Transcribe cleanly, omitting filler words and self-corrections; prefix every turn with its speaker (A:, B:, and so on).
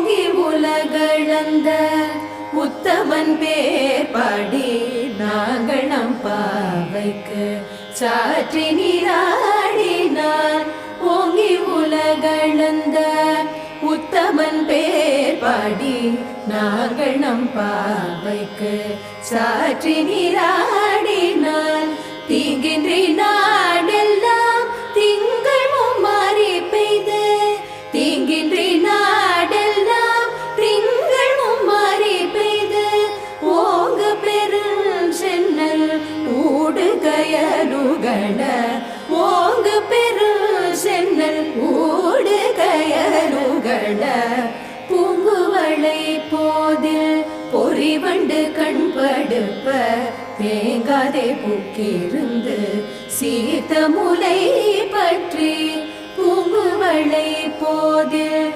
A: ஓங்கி உலகளந்த உத்தமன் பேர் பாடி நாங்கள் நம் பாவைக்கு சாற்றி நீராடினார். ஓங்கி உலகளந்த உத்தமன் பேர் பாடி நாங்கள் நம் பாவைக்கு சாற்றி நீராடினார். தீங்கின்றி நாடெல்லாம் திங்கள் மும்மாறி பெய்து, தீங்கின்றி நாடெல்லாம் திங்கள் மும்மாறி பெய்து, ஓங்கு பெரும் சென்னல் ஊடு கயலுகள, ஓங்கு பெரும் சென்னல் ஊடு கயலுகள, பூங்குவளை போதில் பொறிவண்டு கண்படுப்ப, தேங்காதே புக்கிருந்து சீத்த முலை பற்றி பூங்குவளை போதில்